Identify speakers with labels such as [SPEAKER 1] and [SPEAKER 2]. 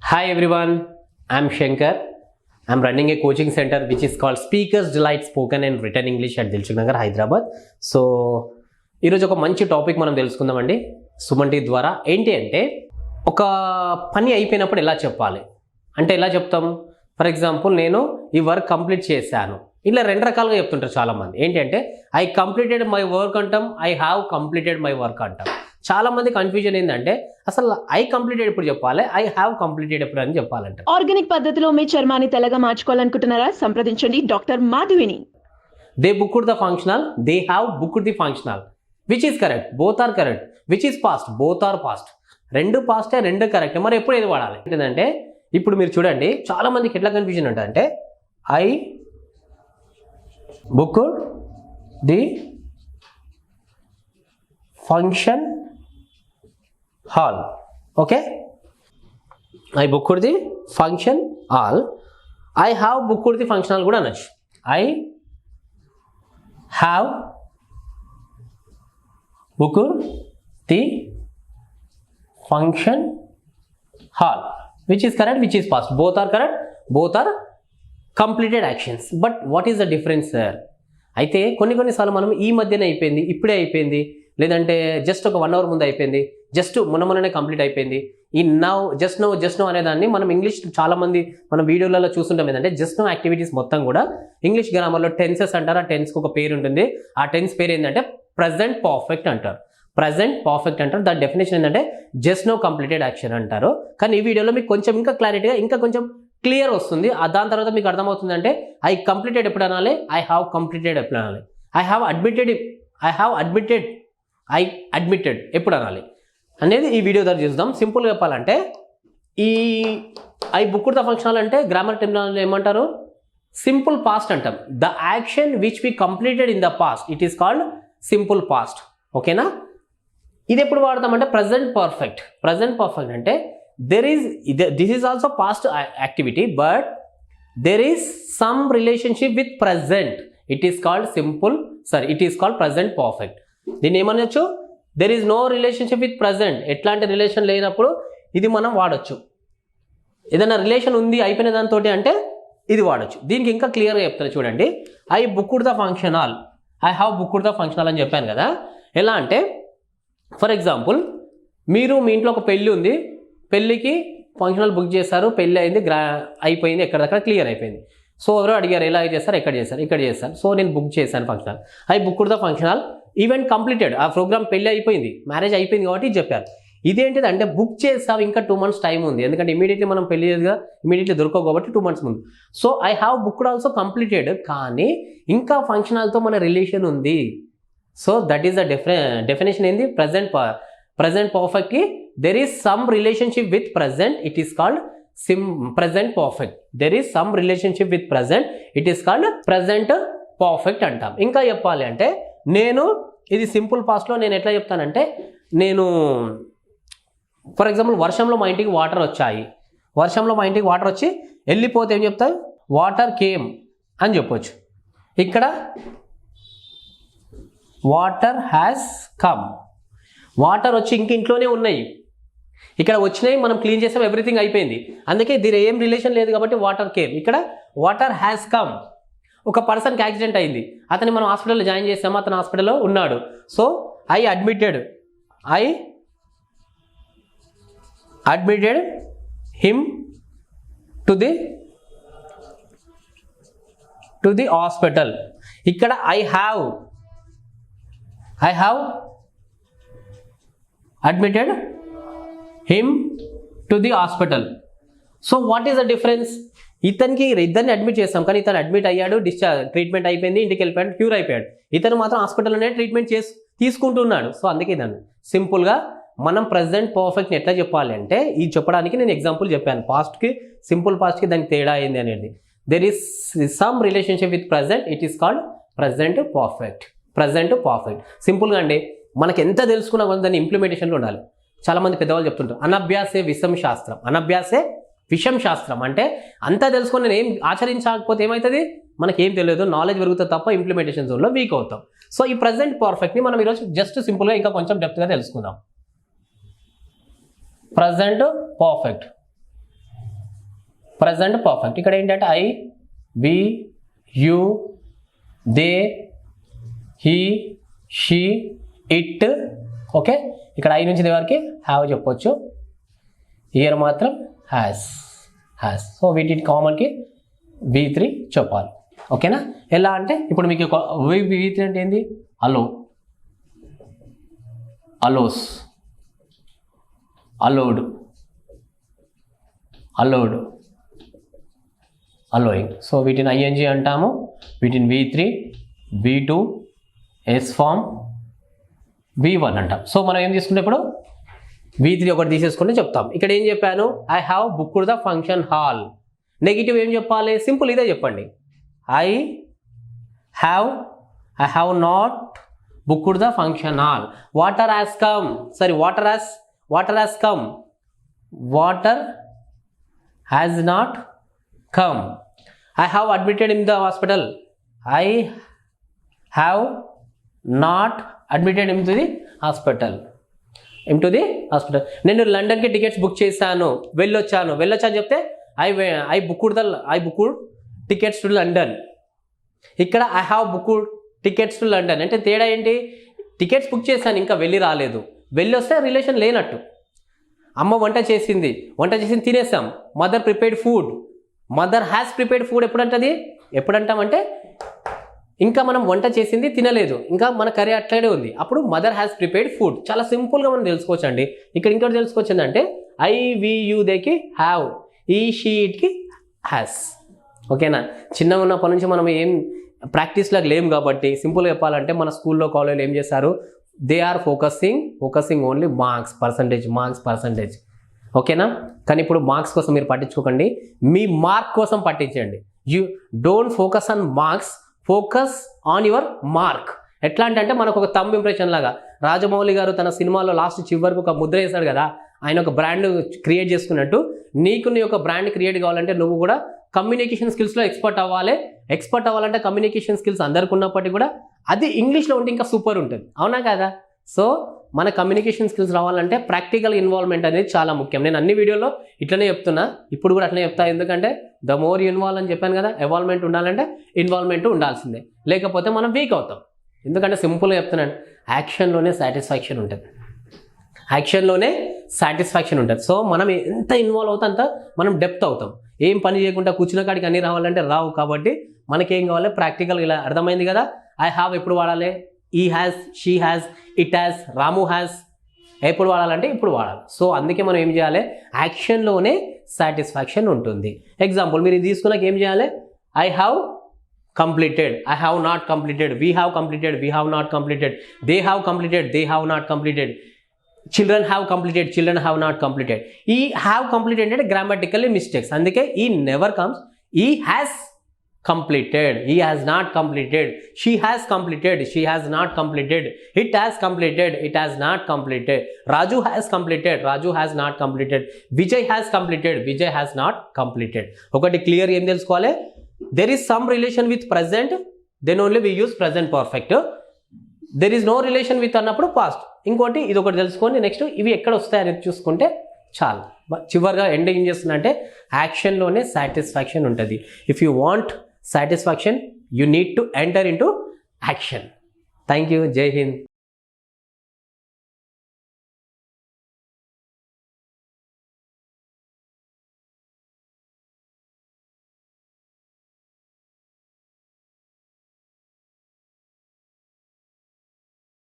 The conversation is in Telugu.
[SPEAKER 1] Hi everyone, I'm Shankar. I'm running a coaching center which is called Speakers Delight Spoken and Written English at Dilshuk Nagar, Hyderabad. So ఈరోజు ఒక మంచి టాపిక్ మనం తెలుసుకుందామండి సుమన్ టీ ద్వారా. ఏంటి అంటే ఒక పని అయిపోయినప్పుడు ఎలా చెప్పాలి అంటే ఎలా చెప్తాం. ఫర్ ఎగ్జాంపుల్ నేను ఈ వర్క్ కంప్లీట్ చేశాను, ఇలా రెండు రకాలుగా చెప్తుంటారు చాలామంది. ఏంటి అంటే ఐ కంప్లీటెడ్ మై వర్క్ అంటాం, I have completed my work అంటాం. చాలామంది కన్ఫ్యూజన్ ఏంటంటే అసలు ఐ కంప్లీటెడ్ ఎప్పుడు చెప్పాలి, ఐ హ్యావ్ కంప్లీటెడ్ ఎప్పుడు అని చెప్పాలంట.
[SPEAKER 2] ఆర్గానిక్ పద్ధతిలో మీ చర్మాన్ని తెల్లగా మార్చుకోవాలనుకుంటున్నారా? సంప్రదించండి డాక్టర్ మాధవిని.
[SPEAKER 1] They booked the functional, they have booked the functional. Which is correct? Both are correct. Which is past? Both are past. రెండు పాస్టే, రెండు కరెక్ట్. మరి ఎప్పుడు ఏది వాడాలి ఏంటంటే ఇప్పుడు మీరు చూడండి, చాలా మందికి ఎట్లా కన్ఫ్యూజన్ ఉంటుంది అంటే I booked the function hall. Okay, I booked the function hall. I have booked the function hall కూడా అనొచ్చు. I have booked the function hall. Which is correct, which is past? Both are correct, both are completed actions. But what is the difference sir? అయితే కొన్నిసార్లు మనం ఈ మధ్యనే అయిపోయింది, ఇప్పుడే అయిపోయింది, లేదంటే జస్ట్ ఒక 1 hour ముందు అయిపోయింది, జస్ట్ మొన్ననే కంప్లీట్ అయిపోయింది, ఈ జస్ట్ నో అనేదాన్ని మనం ఇంగ్లీష్ చాలామంది మన వీడియోలలో చూస్తుంటాం. ఏంటంటే జస్ట్ నో యాక్టివిటీస్ మొత్తం కూడా ఇంగ్లీష్ గ్రామర్లో టెన్సెస్ అంటారు. ఆ టెన్స్కి ఒక పేరు ఉంటుంది. ఆ టెన్స్ పేరు ఏంటంటే ప్రజెంట్ పర్ఫెక్ట్ అంటారు. ప్రజెంట్ పర్ఫెక్ట్ అంటారు. దాని డెఫినేషన్ ఏంటంటే జస్ట్ నో కంప్లీటెడ్ యాక్షన్ అంటారు. కానీ ఈ వీడియోలో మీకు కొంచెం ఇంకా క్లారిటీగా ఇంకా కొంచెం క్లియర్ వస్తుంది. దాని తర్వాత మీకు అర్థమవుతుంది అంటే ఐ కంప్లీటెడ్ ఎప్పుడు అనాలి, ఐ హ్యావ్ కంప్లీటెడ్ ఎప్పుడు అనాలి, ఐ హ్యావ్ అడ్మిటెడ్ ఎప్పుడు అనాలి అనేది ఈ వీడియో ద్వారా చూద్దాం. సింపుల్గా చెప్పాలంటే ఈ ఐ బుక్డ్ ద ఫంక్షనల్ అంటే గ్రామర్ టెర్మినాలజీ ఏమంటారు? సింపుల్ పాస్ట్ అంటాం. The action which we completed in the past, it is called simple past. ఓకేనా? ఇది ఎప్పుడు వాడతామంటే ప్రజెంట్ పర్ఫెక్ట్. ప్రజెంట్ పర్ఫెక్ట్ అంటే this is also past activity but there is some relationship with present. It is called present perfect. దీన్ని ఏమనొచ్చు? There is no relationship with present. ఎట్లాంటి రిలేషన్ లేనప్పుడు ఇది మనం వాడచ్చు. ఏదైనా రిలేషన్ ఉంది అయిపోయిన దాంతో అంటే ఇది వాడచ్చు. దీనికి ఇంకా క్లియర్గా చెప్తాను చూడండి. I booked the function hall, I have booked the function hall అని చెప్పాను కదా. ఎలా అంటే ఫర్ ఎగ్జాంపుల్ మీరు మీ ఇంట్లో ఒక పెళ్ళి ఉంది, పెళ్ళికి ఫంక్షన్ హాల్ బుక్ చేస్తారు, పెళ్ళి అయింది, అయిపోయింది, ఎక్కడిదక్కడ క్లియర్ అయిపోయింది. సో ఎవరో అడిగారు ఎలా చేస్తారు, ఎక్కడ చేస్తారు, ఇక్కడ చేస్తారు. సో నేను బుక్ చేశాను function hall, I booked the function hall, event completed. ఆ ప్రోగ్రామ్ పెళ్ళి అయిపోయింది, మ్యారేజ్ అయిపోయింది కాబట్టి చెప్పారు. ఇదేంటిది అంటే బుక్ చేస్తావు, ఇంకా 2 months టైం ఉంది, ఎందుకంటే ఇమీడియట్లీ మనం పెళ్ళి ఇమీడియట్లీ దొరకవు కాబట్టి 2 months ముందు. So I have booked also completed, కానీ ఇంకా ఫంక్షన్ హాల్తో మన రిలేషన్ ఉంది. So that is the definition ఏంది? ప్రజెంట్ పర్ఫెక్ట్కి there is some relationship with present, it is called present perfect. There is some relationship with present, it is called present perfect అంటాం. ఇంకా చెప్పాలి అంటే నేను ఇది సింపుల్ పాస్ట్లో నేను ఎట్లా చెప్తానంటే నేను ఫర్ ఎగ్జాంపుల్ వర్షంలో మా ఇంటికి వాటర్ వచ్చాయి, వర్షంలో మా ఇంటికి వాటర్ వచ్చి వెళ్ళిపోతే ఏం చెప్తారు? వాటర్ కేమ్ అని చెప్పొచ్చు. ఇక్కడ వాటర్ హ్యాస్ కమ్, వాటర్ వచ్చి ఇంక ఇంట్లోనే ఉన్నాయి, ఇక్కడ వచ్చినాయి, మనం క్లీన్ చేసాం, ఎవ్రీథింగ్ అయిపోయింది, అందుకే దీని ఏం రిలేషన్ లేదు కాబట్టి వాటర్ కేమ్. ఇక్కడ వాటర్ హ్యాస్ కమ్. ఒక పర్సన్కి యాక్సిడెంట్ అయింది, అతన్ని మనం హాస్పిటల్లో జాయిన్ చేసాము, అతను హాస్పిటల్లో ఉన్నాడు. So I admitted him to the hospital. ఇక్కడ I have admitted him to the hospital. So what is the difference? ఇద్దరిని అడ్మిట్ చేస్తాం, కానీ ఇతను అడ్మిట్ అయ్యాడు, ట్రీట్మెంట్ అయిపోయింది, ఇంటికి వెళ్ళిపోయాడు, క్యూర్ అయిపోయాడు. ఇతను మాత్రం హాస్పిటల్లోనే ట్రీట్మెంట్ తీసుకుంటున్నాడు. సో అందుకే దాన్ని సింపుల్గా మనం ప్రజెంట్ పర్ఫెక్ట్ని ఎట్లా చెప్పాలి అంటే ఇది చెప్పడానికి నేను ఎగ్జాంపుల్ చెప్పాను. పాస్ట్కి సింపుల్ పాస్ట్కి దానికి తేడా అయింది అనేది. There is some relationship with present, it is called present perfect. సింపుల్గా అండి, మనకి ఎంత తెలుసుకున్నా కొంత దాన్ని ఇంప్లిమెంటేషన్లో ఉండాలి. చాలామంది పెద్దవాళ్ళు చెప్తుంటారు అనభ్యాసే విషం శాస్త్రం అంటే అంతా తెలుసుకొని నేను ఏం ఆచరించకపోతే ఏమవుతుంది, మనకేం తెలియదు, నాలెడ్జ్ పెరుగుతుంది తప్ప ఇంప్లిమెంటేషన్ జోన్లో వీక్ అవుతాం. సో ఈ ప్రజెంట్ పర్ఫెక్ట్ని మనం ఈరోజు జస్ట్ సింపుల్గా ఇంకా కొంచెం డెప్త్గా తెలుసుకుందాం. Present perfect present perfect. ఇక్కడ ఏంటంటే I, we, you, they, he, she, it. Okay, ఇక్కడ ఐ నుంచి దే వరకు హ్యావ్ చెప్పొచ్చు. హియర్ మాత్రం హ్యాస్. సో వీటి కామన్కి V3 చెప్పాలి. ఓకేనా? ఎలా అంటే ఇప్పుడు మీకు V3 అంటే ఏంది? Allow, allows, allowed, allowed, allowing. So వీటిని ING అంటాము, వీటిని V3, V2, S form, V1 అంటాం. సో మనం ఏం తీసుకుంటే ఇప్పుడు V3 ఒకటి తీసేసుకుంటే చెప్తాం. ఇక్కడ ఏం చెప్పాను? I have booked the function hall. Negative ఏం చెప్పాలి? సింపుల్ ఇదే చెప్పండి. I have not booked the function hall. Water has come. Sorry, water has come. Water has not come. I have admitted in the hospital. I have not admitted in to the hospital. నేను లండన్కి టికెట్స్ బుక్ చేశాను, వెళ్ళొచ్చాను చెప్తే I booked tickets to London. ఇక్కడ I have booked tickets to London అంటే తేడా ఏంటి? టికెట్స్ బుక్ చేశాను, ఇంకా వెళ్ళి రాలేదు. వెళ్ళి వస్తే రిలేషన్ లేనట్టు. అమ్మ వంట చేసింది తినేసాం. Mother prepared food. Mother has prepared food ఎప్పుడంటామంటే ఇంకా మనం వంట చేసింది తినలేదు, ఇంకా మన కర్రీ అట్లనే ఉంది, అప్పుడు మదర్ హ్యాస్ ప్రిపేర్డ్ ఫుడ్. చాలా సింపుల్గా మనం తెలుసుకోవచ్చు అండి. ఇక్కడ ఇంకోటి తెలుసుకోవచ్చు ఏంటంటే ఐ, వి, యు, దేకి హ్యావ్, ఈ, షీ, ఇట్కి హ్యాస్. ఓకేనా? చిన్నగా ఉన్నప్పటి నుంచి మనం ఏం ప్రాక్టీస్లకు లేము కాబట్టి సింపుల్గా చెప్పాలంటే మన స్కూల్లో కాలేజ్లో ఏం చేస్తారు? They are focusing only marks percentage. ఓకేనా? కానీ ఇప్పుడు మార్క్స్ కోసం మీరు పట్టించుకోకండి, మీ మార్క్ కోసం పట్టించండి. You don't focus on marks, focus on your mark. ఎట్లా అంటే మనకు ఒక థంబ్ ఇంప్రెషన్ లాగా రాజమౌళి గారు తన సినిమాలో లాస్ట్ చివరికి ఒక ముద్ర వేశాడు కదా, ఆయన ఒక బ్రాండ్ క్రియేట్ చేసుకున్నట్టు నీకు నీ యొక్క బ్రాండ్ క్రియేట్ కావాలంటే నువ్వు కూడా కమ్యూనికేషన్ స్కిల్స్లో ఎక్స్పర్ట్ అవ్వాలంటే కమ్యూనికేషన్ స్కిల్స్ అందరికి ఉన్నప్పటికీ కూడా అది ఇంగ్లీష్లో ఉంటే ఇంకా సూపర్ ఉంటుంది. అవునా కదా? సో మన కమ్యూనికేషన్ స్కిల్స్ రావాలంటే ప్రాక్టికల్ ఇన్వాల్వ్మెంట్ అనేది చాలా ముఖ్యం. నేను అన్ని వీడియోలో ఇట్లనే చెప్తున్నా, ఇప్పుడు కూడా అట్లనే చెప్తా. ఎందుకంటే ద మోర్ ఇన్వాల్వ్ అని చెప్పాను కదా, ఇన్వాల్వ్మెంట్ ఉండాలంటే ఇన్వాల్వ్మెంట్ ఉండాల్సిందే, లేకపోతే మనం వీక్ అవుతాం. ఎందుకంటే సింపుల్గా చెప్తున్నాను, యాక్షన్లోనే సాటిస్ఫాక్షన్ ఉంటుంది. సో మనం ఎంత ఇన్వాల్వ్ అవుతాం అంత మనం డెప్త్ అవుతాం. ఏం పని చేయకుండా కూర్చున్న కాడికి అన్నీ రావాలంటే రావు. కాబట్టి మనకేం కావాలి? ప్రాక్టికల్. ఇలా అర్థమైంది కదా? ఐ హ్యావ్ ఎప్పుడు వాడాలి? ఈ has, she has, it has, Ramu has ఎప్పుడు వాడాలంటే ఇప్పుడు వాడాలి. సో అందుకే మనం ఏం చేయాలి? యాక్షన్లోనే సాటిస్ఫాక్షన్ ఉంటుంది. ఎగ్జాంపుల్ మీరు ఇది తీసుకున్నాక ఏం చేయాలి? I have completed, I have not completed, we have not completed, they have not completed, children have not completed. E have completed అంటే grammatically mistakes, అందుకే e never comes. E has completed, he has not completed, she has not completed, it has not completed, Raju has not completed, Vijay has not completed. ఒకటి క్లియర్ ఏం తెలుసుకోవాలి? There is some relation with present, then only we use present perfect. There is no relation with అన్నప్పుడు past. ఇంకోటి ఇది ఒకటి తెలుసుకోండి. నెక్స్ట్ ఇవి ఎక్కడ వస్తాయనేది చూసుకుంటే చాలు. చివరిగా ఎండ్ ఏం చేస్తుందంటే యాక్షన్లోనే సాటిస్ఫాక్షన్ ఉంటుంది. If you want satisfaction, you need to enter in to action. Thank you. జై హింద్.